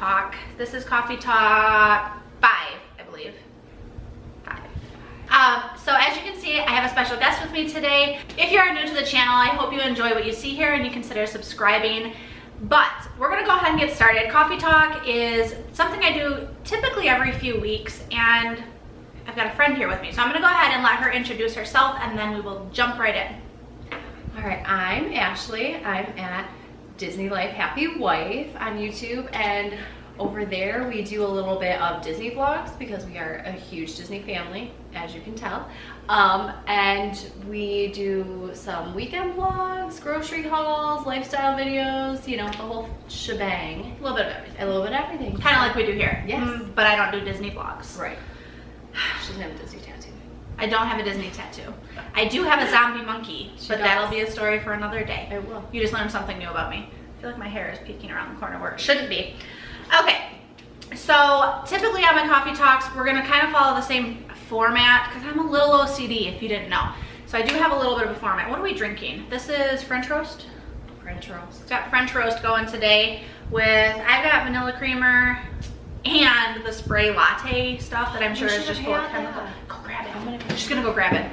Talk. This is Coffee Talk 5, I believe. 5. So as you can see, I have a special guest with me today. If you are new to the channel, I hope you enjoy what you see here and you consider subscribing. But we're gonna go ahead and get started. Coffee Talk is something I do typically every few weeks, and I've got a friend here with me. So I'm gonna go ahead and let her introduce herself and then we will jump right in. All right, I'm Ashley. I'm at Disney Life Happy Wife on YouTube, and over there we do a little bit of Disney vlogs because we are a huge Disney family, as you can tell. And we do some weekend vlogs, grocery hauls, lifestyle videos, you know, the whole shebang. A little bit of everything. A little bit of everything. Kind of like we do here. Yes. But I don't do Disney vlogs. Right. She doesn't have a Disney tattoo. I don't have a Disney tattoo. I do have a zombie monkey, but that'll be a story for another day. It will. You just learned something new about me. I feel like my hair is peeking around the corner where it shouldn't be. Okay, so typically on my coffee talks, we're gonna kind of follow the same format because I'm a little OCD if you didn't know. So I do have a little bit of a format. What are we drinking? This is French roast? French roast. Got French roast going today with, I've got vanilla creamer and the spray latte stuff that I'm sure is just full of chemical. Go grab it. I'm just gonna go grab it.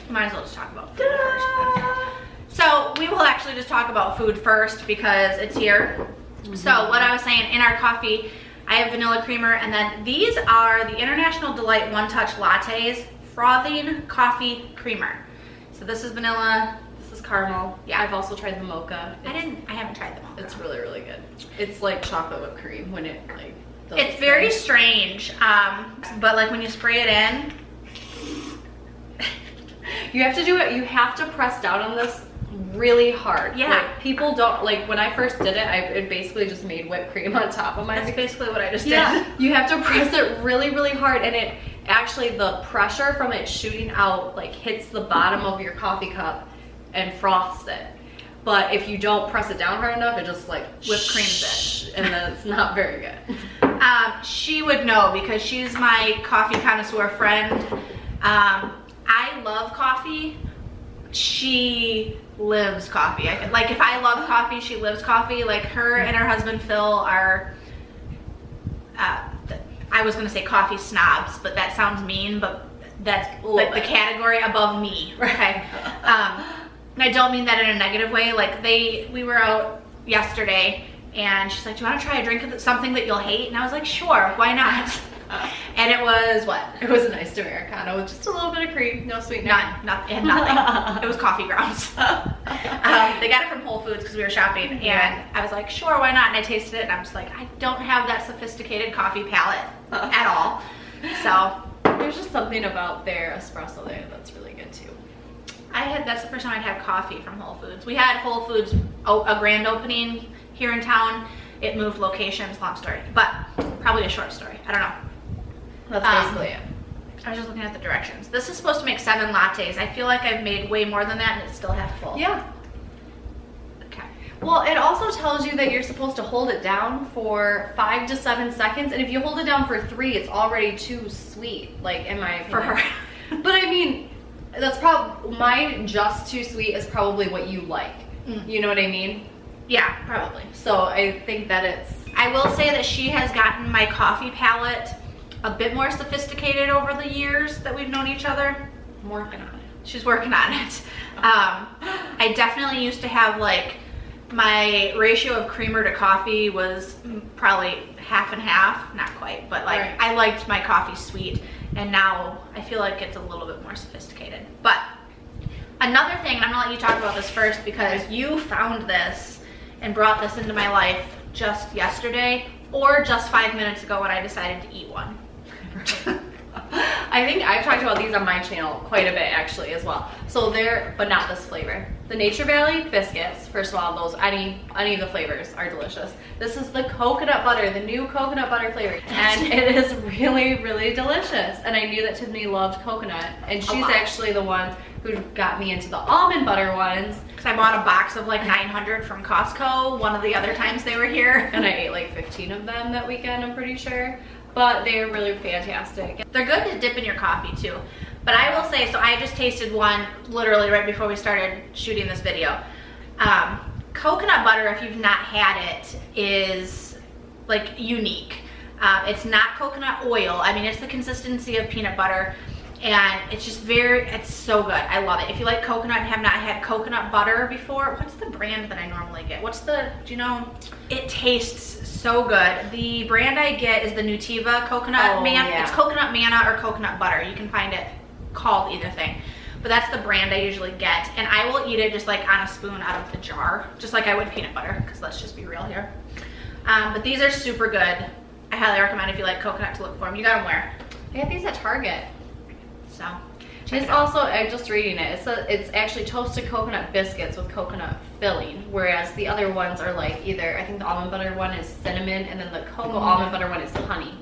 Might as well just talk about food first. So we will actually just talk about food first because it's here. So what I was saying, in our coffee, I have vanilla creamer, and then these are the International Delight One Touch Lattes Frothing Coffee Creamer. So this is vanilla, this is caramel. Yeah, I've also tried the mocha. I haven't tried the mocha. It's really, really good. It's like chocolate whipped cream when it like does. It's very strange, but like when you spray it in, you have to do it, you have to press down on this really hard. Yeah. Like, people don't, like when I first did it, it basically just made whipped cream on top of mine. That's basically what I just did. Yeah, you have to press it really, really hard, and it actually, the pressure from it shooting out like hits the bottom of your coffee cup and froths it. But if you don't press it down hard enough, it just like whipped creams it. And then it's not very good. She would know because she's my coffee connoisseur friend. I love coffee. She lives coffee. Like if I love coffee, she lives coffee. Like her and her husband Phil are, I was gonna say coffee snobs, but that sounds mean, but that's like the category above me, okay? And I don't mean that in a negative way. Like we were out yesterday and she's like, do you want to try a drink of something that you'll hate? And I was like, sure, why not? And it was what? It was an iced Americano with just a little bit of cream, no sweetener. It had nothing. It was coffee grounds. They got it from Whole Foods because we were shopping, and I was like, sure, why not? And I tasted it, and I'm just like, I don't have that sophisticated coffee palate at all. So there's just something about their espresso there that's really good too. That's the first time I'd had coffee from Whole Foods. We had Whole Foods, a grand opening here in town. It moved locations, long story, but probably a short story. I don't know. That's basically it. I was just looking at the directions. This is supposed to make 7 lattes. I feel like I've made way more than that and it's still half full. Yeah. Okay. Well, it also tells you that you're supposed to hold it down for 5 to 7 seconds, and if you hold it down for 3, it's already too sweet, like in my opinion. For her. But I mean, that's probably, mine just too sweet is probably what you like. You know what I mean? Yeah, probably. So I think that it's... I will say that she has gotten my coffee palate a bit more sophisticated over the years that we've known each other. I'm working on it. She's working on it. I definitely used to have like, my ratio of creamer to coffee was probably half and half, not quite, but like right. I liked my coffee sweet, and now I feel like it's a little bit more sophisticated. But another thing, and I'm gonna let you talk about this first because you found this and brought this into my life just yesterday or just 5 minutes ago when I decided to eat one. I think I've talked about these on my channel quite a bit actually as well. So they're, but not this flavor. The Nature Valley biscuits, first of all, those, any of the flavors are delicious. This is the coconut butter, the new coconut butter flavor. And it is really, really delicious. And I knew that Tiffany loved coconut. And she's actually the one who got me into the almond butter ones. Because I bought a box of like 900 from Costco one of the other times they were here. And I ate like 15 of them that weekend, I'm pretty sure. But they're really fantastic. They're good to dip in your coffee too. But I will say, so I just tasted one literally right before we started shooting this video. Coconut butter, if you've not had it, is like unique. It's not coconut oil. I mean, it's the consistency of peanut butter, and it's just it's so good. I love it. If you like coconut and have not had coconut butter before, what's the brand that I normally get? Do you know? It tastes so good. The brand I get is the Nutiva coconut manna. Yeah. It's coconut manna or coconut butter. You can find it called either thing. But that's the brand I usually get. And I will eat it just like on a spoon out of the jar, just like I would peanut butter, because let's just be real here. But these are super good. I highly recommend if you like coconut to look for them. You got them where? I got these at Target. So, It's also, I'm just reading it, it's actually toasted coconut biscuits with coconut filling, whereas the other ones are like either, I think the almond butter one is cinnamon, and then the cocoa almond butter one is honey.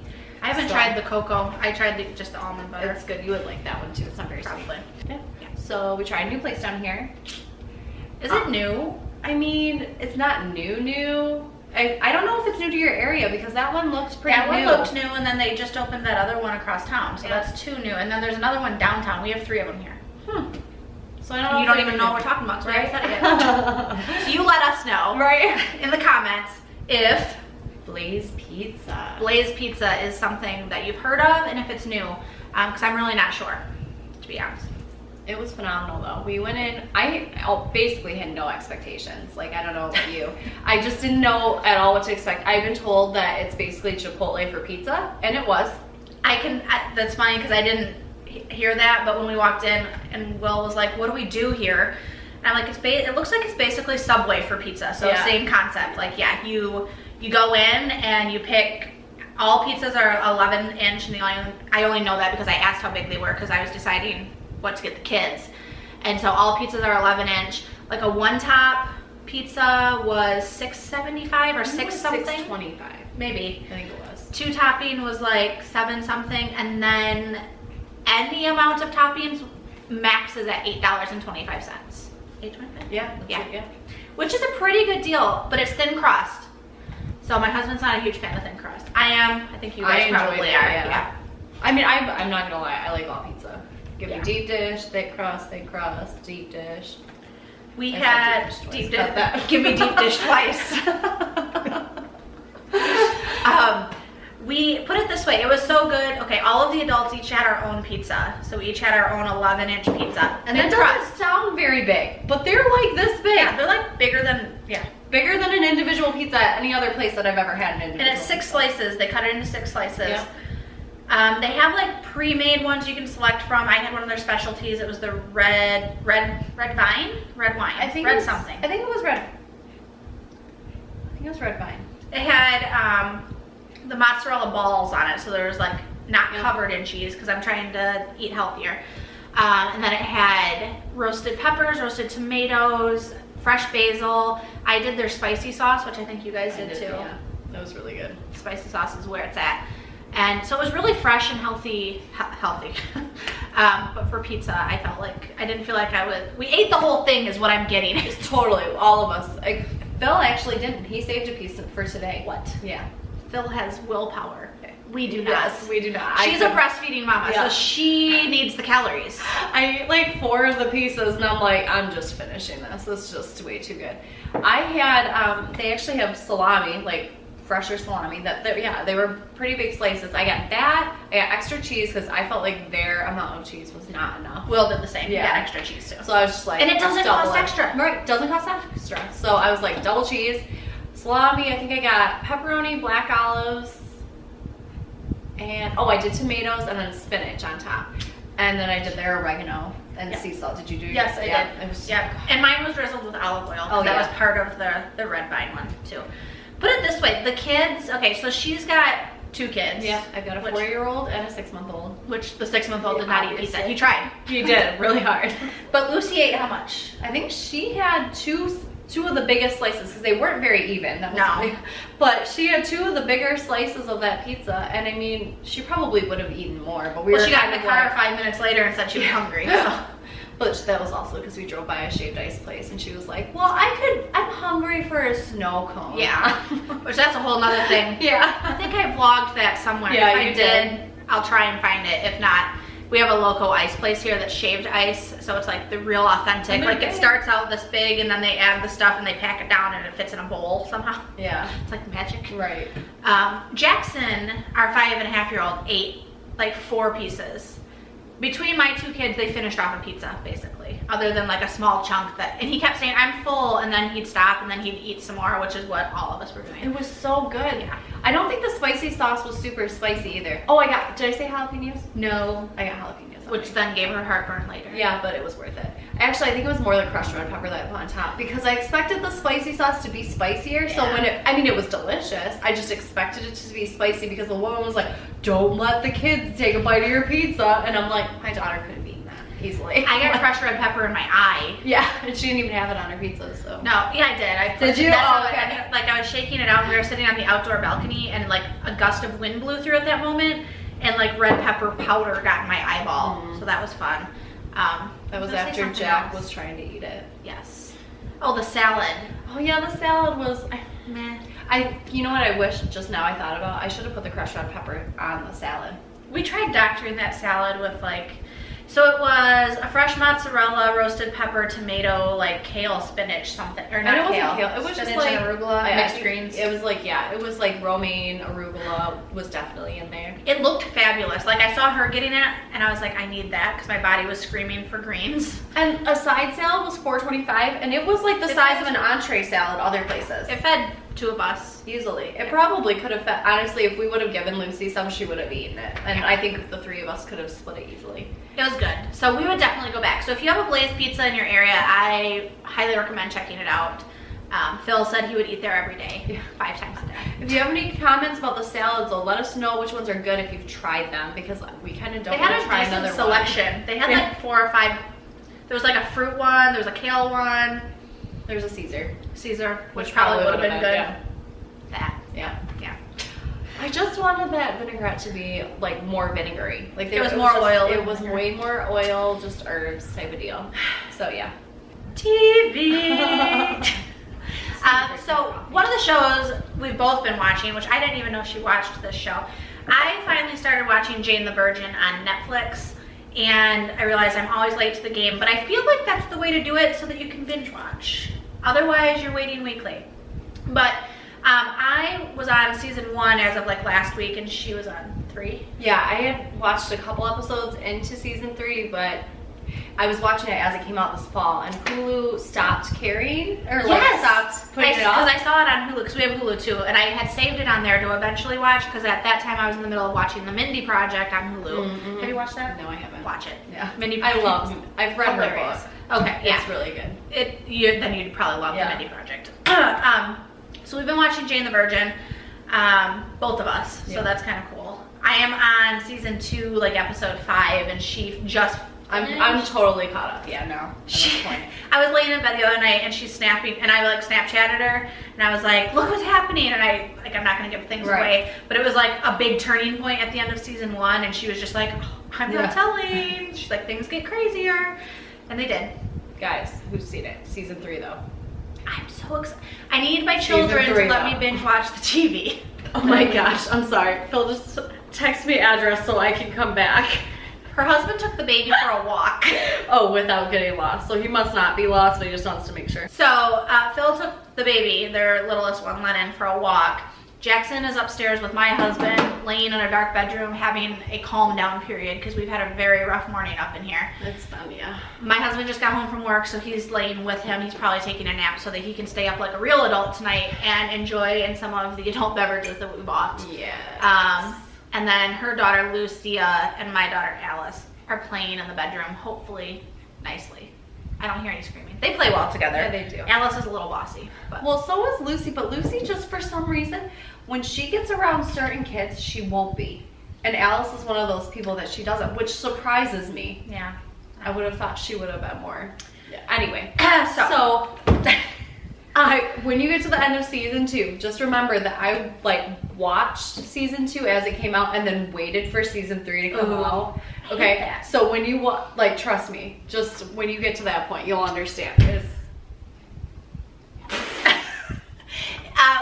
I haven't tried the cocoa. I tried just the almond butter. It's good. You would like that one too. It's not very Probably. sweet. Yeah. So we tried a new place down here. Is it new? I mean, it's not new. I don't know if it's new to your area because that one looked pretty new. That one looked new, and then they just opened that other one across town, so that's 2 new. And then there's another one downtown. We have 3 of them here. So I don't know. You don't even know what we're talking about, so right? So you let us know, right, in the comments if Blaze Pizza. Blaze Pizza is something that you've heard of, and if it's new, because I'm really not sure, to be honest. It was phenomenal though. We went in, I basically had no expectations. Like, I don't know about you. I just didn't know at all what to expect. I've been told that it's basically Chipotle for pizza, and it was. That's funny because I didn't hear that, but when we walked in and Will was like, what do we do here? And I'm like, it looks like it's basically Subway for pizza. So same concept. Like, yeah, you go in and you pick, all pizzas are 11 inch, and I only know that because I asked how big they were because I was deciding what to get the kids. And so all pizzas are 11 inch. Like a one top pizza was $6.75 or $6 something. $6.25. Maybe. I think it was. 2 topping was like $7 something, and then any amount of toppings maxes at $8.25. $8.25? Yeah. Yeah. Which is a pretty good deal, but it's thin crust. So my husband's not a huge fan of thin crust. I am. I think you guys probably are. Yeah. I mean, I'm not gonna lie. I like all pizza. Give me deep dish, thick crust, deep dish. We had deep dish. Give me deep dish twice. We put it this way. It was so good. Okay, all of the adults each had our own pizza. So we each had our own 11-inch pizza. And it doesn't sound very big, but they're like this big. Yeah, they're like bigger than an individual pizza at any other place that I've ever had an individual. And it's 6 slices. They cut it into 6 slices. Yep. They have like pre-made ones you can select from. I had one of their specialties. It was the red wine. I think red something. I think it was red. I think it was red vine. It had the mozzarella balls on it, so there was like not covered in cheese because I'm trying to eat healthier. And then it had roasted peppers, roasted tomatoes, fresh basil. I did their spicy sauce, which I think you guys did too. Yeah, that was really good. Spicy sauce is where it's at. And so it was really fresh and healthy. But for pizza, I felt like, I didn't feel like we ate the whole thing is what I'm getting. Totally, all of us. Phil actually didn't. He saved a piece for today. What? Yeah. Phil has willpower. We do not. Yes, we do not. She's a breastfeeding mama, so she needs the calories. I ate like 4 of the pieces, and I'm like, I'm just finishing this. This is just way too good. I had, they actually have salami, like fresher salami. They were pretty big slices. I got that. I got extra cheese because I felt like their amount of cheese was not enough. Will did the same. Yeah. He got extra cheese too. So I was just like, and it doesn't cost extra. Right, doesn't cost extra. So I was like, double cheese, salami. I think I got pepperoni, black olives. And I did tomatoes and then spinach on top. And then I did their oregano and sea salt. Did you do yours? Yes, I did. It was and mine was drizzled with olive oil. Oh, that was part of the red vine one too. Put it this way, the kids, okay, so she's got 2 kids. Yeah, I've got a 4-year-old and a 6-month-old. Which the 6-month-old did not eat pizza. He tried. He did, really hard. But Lucy ate how much? I think she had two of the biggest slices because they weren't very even. But she had 2 of the bigger slices of that pizza, and I mean, she probably would have eaten more. But she got in the car 5 minutes later and said she was hungry. So. But that was also because we drove by a shaved ice place, and she was like, "Well, I'm hungry for a snow cone." Yeah, which that's a whole nother thing. Yeah, I think I vlogged that somewhere. Yeah, if I did, I'll try and find it. If not, We have a local ice place here that's shaved ice, so it's like the real authentic. Like it starts out this big and then they add the stuff and they pack it down and it fits in a bowl somehow. Yeah. It's like magic. Right. Jackson, our 5.5-year-old, ate like 4 pieces. Between my 2 kids, they finished off a pizza, basically, other than like a small chunk and he kept saying, I'm full, and then he'd stop and then he'd eat some more, which is what all of us were doing. It was so good. Yeah. I don't think the spicy sauce was super spicy either. Oh, did I say jalapenos? No. I got jalapenos. Which then gave her heartburn later. Yeah, but it was worth it. Actually, I think it was more the crushed red pepper that I put on top because I expected the spicy sauce to be spicier. Yeah. So when it was delicious. I just expected it to be spicy because the woman was like, don't let the kids take a bite of your pizza. And I'm like, my daughter could have eaten that easily. I got crushed red pepper in my eye. Yeah, and she didn't even have it on her pizza, so. No, yeah, I did. Did you? Oh, okay. I was shaking it out. We were sitting on the outdoor balcony and like a gust of wind blew through at that moment. And like red pepper powder got in my eyeball, so that was fun. That was after Jack was trying to eat it. Yes. Oh, the salad. Oh yeah, the salad was meh. You know what I wish just now I thought about? I should have put the crushed red pepper on the salad. We tried doctoring that salad with like, so it was a fresh mozzarella, roasted pepper, tomato, like kale, spinach, something, or not kale. It was spinach just like and arugula, mixed greens. It was like, yeah, it was like romaine, arugula was definitely in there. It looked fabulous. Like I saw her getting it and I was like, I need that because my body was screaming for greens. And a side salad was $4.25 and it was like the size of an entree salad other places. It fed 2 of us. Easily. It probably could have fed, honestly, if we would have given Lucy some, she would have eaten it. And I think the 3 of us could have split it easily. It was good. So we would definitely go back. So if you have a Blaze Pizza in your area, I highly recommend checking it out. Phil said he would eat there every day, 5 times a day. If you have any comments about the salads, though, let us know which ones are good if you've tried them, because we kind of don't want to try another selection. They had like 4 or 5. There was like a fruit one, there was a kale one. There's a Caesar, which probably would have been good. Yeah. That. Yeah. Yeah. I just wanted that vinaigrette to be like more vinegary. Like it was more oil. It was way more oil, just herbs type of deal. So yeah. TV. So one of the shows we've both been watching, which I didn't even know she watched this show. I finally started watching Jane the Virgin on Netflix, and I realized I'm always late to the game, but I feel like that's the way to do it so that you can binge watch. Otherwise, you're waiting weekly. But I was on season 1 as of like last week, and she was on 3. Yeah, I had watched a couple episodes into season 3, but I was watching it as it came out this fall, and Hulu stopped carrying, or stopped putting it on. Because I saw it on Hulu, because we have Hulu too, and I had saved it on there to eventually watch, because at that time I was in the middle of watching The Mindy Project on Hulu. Mm-hmm. Have you watched that? No, I haven't. Watch it. Yeah. Mindy Project. I've read her book. Okay, yeah. It's really good. Then you'd probably love The Mindy Project. So we've been watching Jane the Virgin, both of us, so that's kind of cool. I am on season 2, like episode 5, and she just I'm totally caught up, yeah, now, at this point. I was laying in bed the other night and she's snapping, and I like Snapchatted her, and I was like, look what's happening, and I'm not gonna give things away, but it was like a big turning point at the end of season 1, and she was just like, oh, I'm not telling. She's like, things get crazier, and they did. Guys, who's seen it? Season 3 though. I'm so excited. I need my children to let me binge watch the TV. Oh my gosh, I'm sorry. Phil just text me address so I can come back. Her husband took the baby for a walk. Oh, without getting lost. So he must not be lost, but he just wants to make sure. So Phil took the baby, their littlest one, Lennon, for a walk. Jackson is upstairs with my husband, laying in a dark bedroom, having a calm down period because we've had a very rough morning up in here. It's fun, yeah. My husband just got home from work, so he's laying with him. He's probably taking a nap so that he can stay up like a real adult tonight and enjoy in some of the adult beverages that we bought. Yeah. And then her daughter Lucia and my daughter Alice are playing in the bedroom, hopefully nicely. I don't hear any screaming. They play well together. Yeah, they do. Alice is a little bossy. But. Well, so is Lucy, but Lucy just for some reason, when she gets around certain kids, she won't be. And Alice is one of those people that she doesn't, which surprises me. Yeah. I would have thought she would have been more. Yeah. Anyway, so when you get to the end of season 2, just remember that I watched season 2 as it came out and then waited for season 3 to come out. Okay, so when you trust me, just when you get to that point, you'll understand.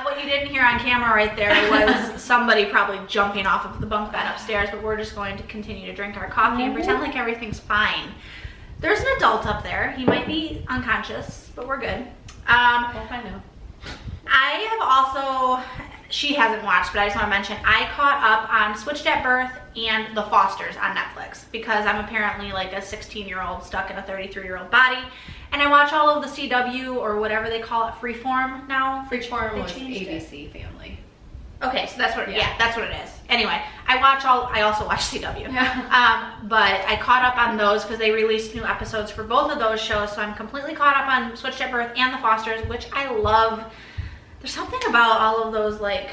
What you didn't hear on camera right there was somebody probably jumping off of the bunk bed upstairs, but we're just going to continue to drink our coffee and pretend like everything's fine. There's an adult up there. He might be unconscious, but we're good. We'll find out. I have also, she hasn't watched, but I just want to mention, I caught up on Switched at Birth and The Fosters on Netflix because I'm apparently like a 16-year-old stuck in a 33-year-old body. And I watch all of the CW or whatever they call it, Freeform now. Freeform was ABC Family. Okay, so that's what, yeah, that's what it is. Anyway, I also watch CW. Yeah. But I caught up on those because they released new episodes for both of those shows. So I'm completely caught up on Switched at Birth and The Fosters, which I love. There's something about all of those like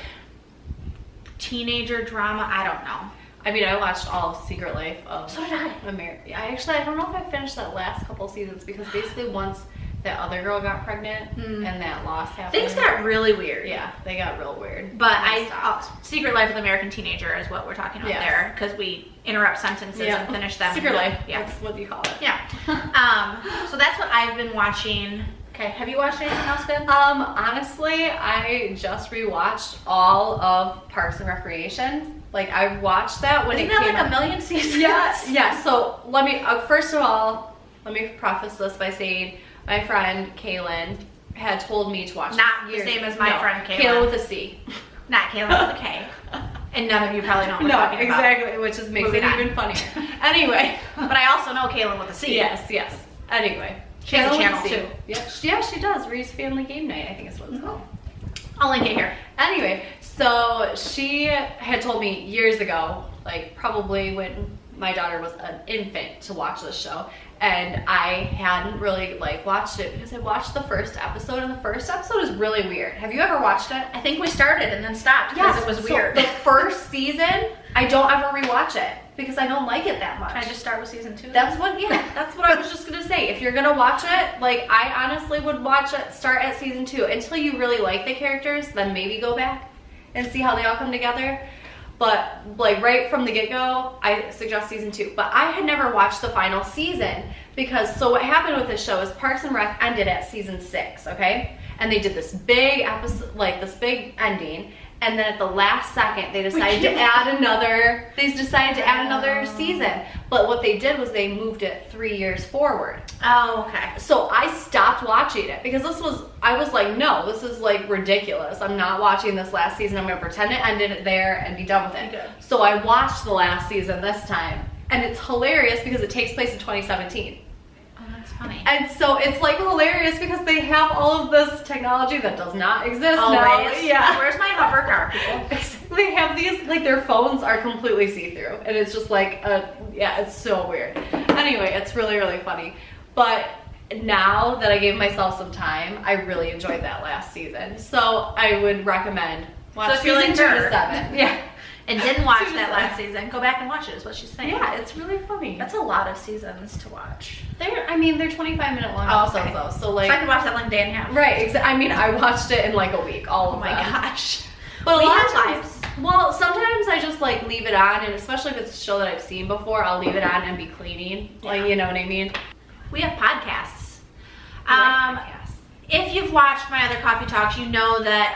teenager drama. I don't know. I mean, I watched all of Secret Life of So did I. America. I don't know if I finished that last couple seasons because basically once that other girl got pregnant and that loss happened. Things got really weird. Yeah, they got real weird. But Secret Life of the American Teenager is what we're talking about there because we interrupt sentences and finish them. Secret Life. Yeah. That's what you call it. Yeah. So that's what I've been watching. Okay, have you watched anything else good? Honestly, I just rewatched all of Parks and Recreation. Like, I watched that when Isn't it came that like out. a million seasons? Yeah. So let me, first of all, let me preface this by saying my friend Kaylin had told me to watch Not this the same as my friend Kaylin. Kaylin with a C. Not Kaylin with a K. And none of you probably know what I'm talking about. Exactly, which just makes it even funnier. Anyway. But I also know Kaylin with a C. Yes. Anyway. She has a Kaylin channel with a C. too. Yeah, she does. Ree's Family Game Night, I think is what it's called. I'll link it here. Anyway, so she had told me years ago, like probably when my daughter was an infant, to watch this show, and I hadn't really like watched it because I watched the first episode, and the first episode is really weird. Have you ever watched it? I think we started and then stopped because it was weird. So the first season, I don't ever rewatch it because I don't like it that much. Can I just start with season 2? That's what I was just gonna say. If you're gonna watch it, like I honestly would watch it, start at season 2 until you really like the characters, then maybe go back and see how they all come together. But like right from the get-go, I suggest season 2. But I had never watched the final season because so what happened with this show is Parks and Rec ended at season 6, okay? And they did this big episode, like this big ending. And then at the last second, they decided to add another. They decided to add another season. But what they did was they moved it 3 years forward. Oh, okay. So I stopped watching it because I was like, no, this is like ridiculous. I'm not watching this last season. I'm gonna pretend it ended there and be done with it. Good. So I watched the last season this time, and it's hilarious because it takes place in 2017. Funny. And so it's like hilarious because they have all of this technology that does not exist now. Yeah. Where's my hover car, people? They have these, like their phones are completely see-through, and it's just like, yeah, it's so weird. Anyway, it's really, really funny. But now that I gave myself some time, I really enjoyed that last season. So I would recommend watch season 2 to 7. Yeah. And didn't watch that last season, go back and watch it is what she's saying. Yeah, it's really funny. That's a lot of seasons to watch. They're 25-minute long episodes though, so like. So I could watch that in like a day and a half. Right, I mean, I watched it in like a week, all of them. Oh my gosh. But We a lot have of times, well, sometimes I just like leave it on, and especially if it's a show that I've seen before, I'll leave it on and be cleaning, like, you know what I mean? We have podcasts. I like podcasts. If you've watched my other coffee talks, you know that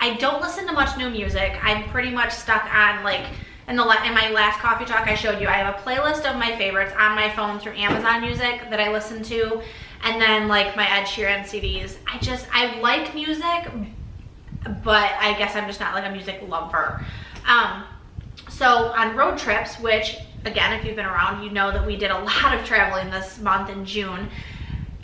I don't listen to much new music. I'm pretty much stuck on like, in my last coffee talk I showed you, I have a playlist of my favorites on my phone through Amazon Music that I listen to, and then like my Ed Sheeran CDs. I like music, but I guess I'm just not like a music lover. So on road trips, which again, if you've been around, you know that we did a lot of traveling this month in June.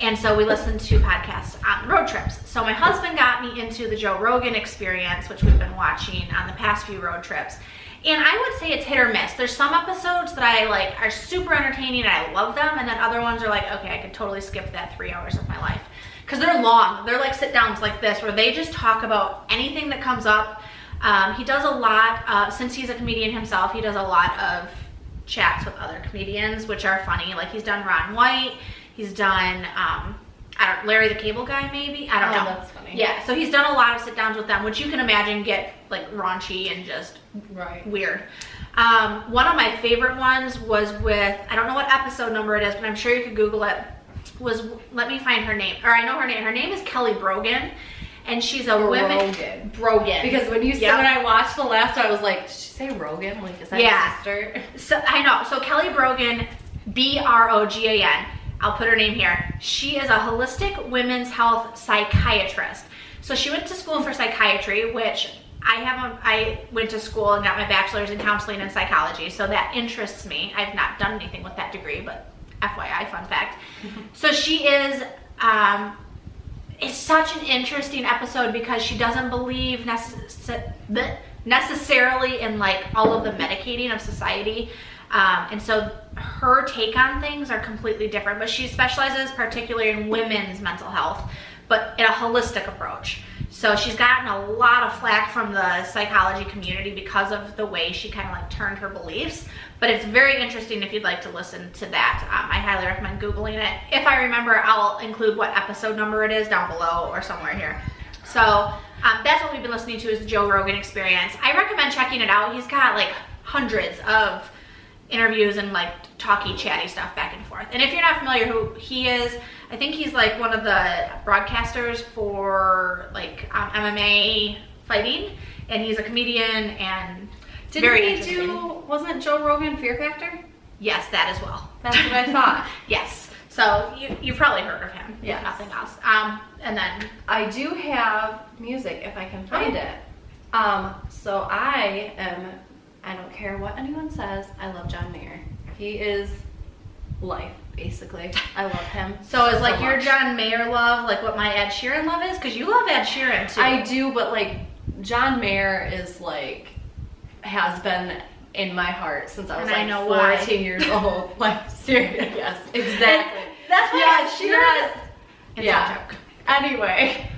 And so we listened to podcasts on road trips. So my husband got me into the Joe Rogan Experience, which we've been watching on the past few road trips. And I would say it's hit or miss. There's some episodes that I like are super entertaining and I love them, and then other ones are like, okay, I could totally skip that 3 hours of my life. Because they're long. They're like sit downs like this where they just talk about anything that comes up. He does a lot, since he's a comedian himself, he does a lot of chats with other comedians, which are funny. Like he's done Ron White, he's done Larry the Cable Guy, maybe? I don't know. That's funny. Yeah, so he's done a lot of sit downs with them, which you can imagine get like raunchy and just weird. One of my favorite ones was with, I don't know what episode number it is, but I'm sure you could Google it, let me find her name, or I know her name. Her name is Kelly Brogan, and she's a women Brogan. Because when you said when I watched the last one, I was like, did she say Rogan? Like, is that his sister? So I know. So Kelly Brogan, Brogan. I'll put her name here. She is a holistic women's health psychiatrist. So she went to school for psychiatry, which I went to school and got my bachelor's in counseling and psychology, so that interests me. I've not done anything with that degree, but FYI, fun fact. So she is, it's such an interesting episode because she doesn't believe necessarily in like all of the medicating of society. And so her take on things are completely different, but she specializes particularly in women's mental health, but in a holistic approach. So she's gotten a lot of flack from the psychology community because of the way she kind of like turned her beliefs, but it's very interesting if you'd like to listen to that. I highly recommend Googling it. If I remember, I'll include what episode number it is down below or somewhere here. So that's what we've been listening to, is the Joe Rogan Experience. I recommend checking it out. He's got like hundreds of interviews and like talky, chatty stuff back and forth. And if you're not familiar who he is, I think he's like one of the broadcasters for like MMA fighting, and he's a comedian and very interesting. Wasn't Joe Rogan Fear Factor? Yes, that as well. That's what I thought. Yes. So you've probably heard of him, yes. If nothing else. And then I do have music if I can find it. So I don't care what anyone says, I love John Mayer. He is life, basically. I love him. So is like your John Mayer love like what my Ed Sheeran love is? Because you love Ed Sheeran too. I do, but like John Mayer is like, has been in my heart since I was like 14 years old. Like, serious. Yes, exactly. That's why Ed Sheeran is. Yeah. It's a joke. Anyway,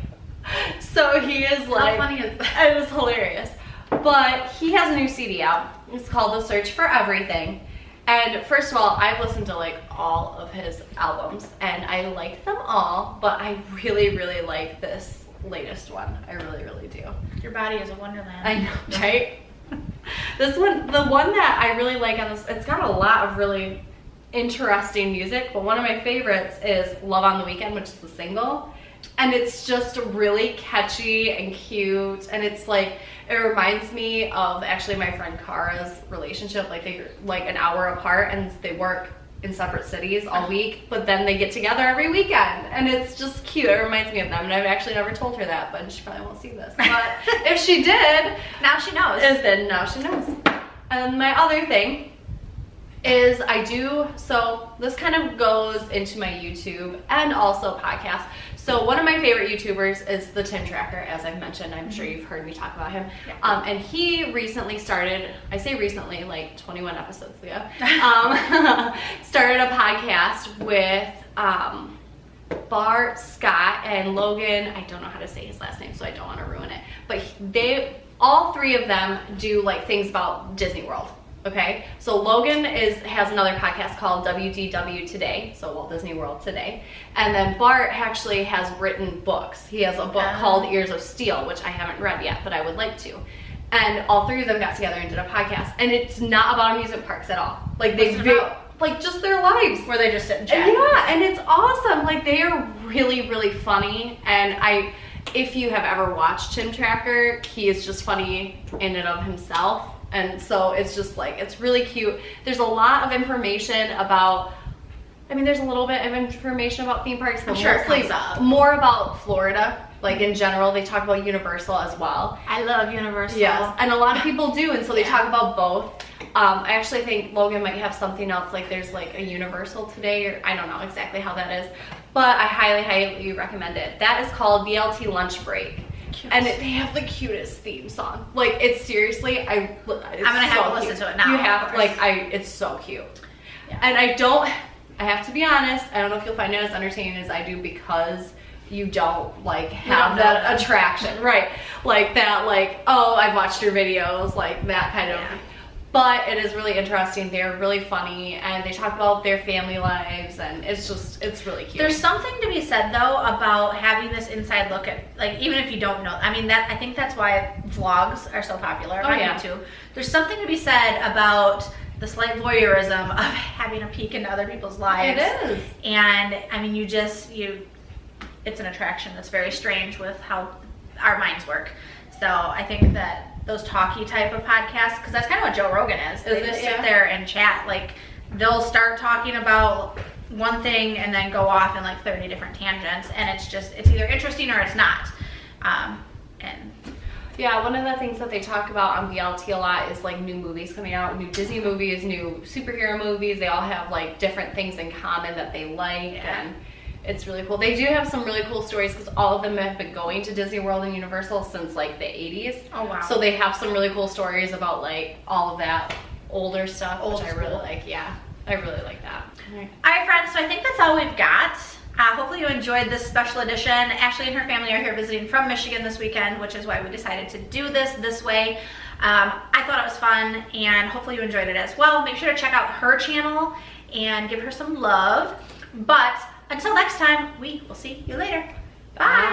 so he is like, how funny is that? It was hilarious. But he has a new CD out. It's called The Search for Everything. And first of all, I've listened to like all of his albums and I like them all, but I really, really like this latest one. I really, really do. Your body is a wonderland. I know, right? This one, the one that I really like on this, it's got a lot of really interesting music, but one of my favorites is Love on the Weekend, which is the single. And it's just really catchy and cute, and it's like, it reminds me of actually my friend Kara's relationship. Like they're like an hour apart and they work in separate cities all week, but then they get together every weekend, and it's just cute. It reminds me of them, and I've actually never told her that, but she probably won't see this. But if she did, now she knows. Then now she knows. And my other thing is so this kind of goes into my YouTube and also podcast. So one of my favorite YouTubers is the Tim Tracker, as I've mentioned. I'm sure you've heard me talk about him. Yeah. And he recently started, I say recently, like 21 episodes ago, started a podcast with Bart, Scott, and Logan. I don't know how to say his last name, so I don't want to ruin it. But all three of them do like things about Disney World. Okay, so Logan has another podcast called WDW Today, so Walt Disney World Today. And then Bart actually has written books. He has a book called Ears of Steel, which I haven't read yet, but I would like to. And all three of them got together and did a podcast. And it's not about amusement parks at all. Like like just their lives. Where they just sit and chat. Yeah, and it's awesome. Like they are really, really funny. And if you have ever watched Tim Tracker, he is just funny in and of himself. And so it's just like, it's really cute. There's a lot of information about, there's a little bit of information about theme parks, but mostly more about Florida. Like in general, they talk about Universal as well. I love Universal. Yes, and a lot of people do, and so they talk about both. I actually think Logan might have something else, like there's like a Universal today, or I don't know exactly how that is, but I highly, highly recommend it. That is called BLT Lunch Break. And they have the cutest theme song. Like, it's seriously, I'm gonna have to listen to it now. You have, it's so cute. Yeah. And I have to be honest, I don't know if you'll find it as entertaining as I do, because you don't have that attraction, right? Like that, oh, I've watched your videos, like that kind of. But it is really interesting. They're really funny, and they talk about their family lives, and it's really cute. There's something to be said though about having this inside look at, even if you don't know, I think that's why vlogs are so popular on YouTube. There's something to be said about the slight voyeurism of having a peek into other people's lives. It is. And it's an attraction that's very strange with how our minds work. So I think that those talky type of podcasts, because that's kind of what Joe Rogan is. They just sit there and chat. Like, they'll start talking about one thing and then go off in like 30 different tangents, and it's either interesting or it's not. And yeah, one of the things that they talk about on BLT a lot is like new movies coming out, new Disney movies, new superhero movies. They all have like different things in common that they like, and it's really cool. They do have some really cool stories because all of them have been going to Disney World and Universal since like the 80s. Oh wow. So they have some really cool stories about like all of that older stuff, which I really like. Yeah, I really like that. All right, friends, so I think that's all we've got. Hopefully you enjoyed this special edition. Ashley and her family are here visiting from Michigan this weekend, which is why we decided to do this way. I thought it was fun, and hopefully you enjoyed it as well. Make sure to check out her channel and give her some love. But until next time, we will see you later. Bye.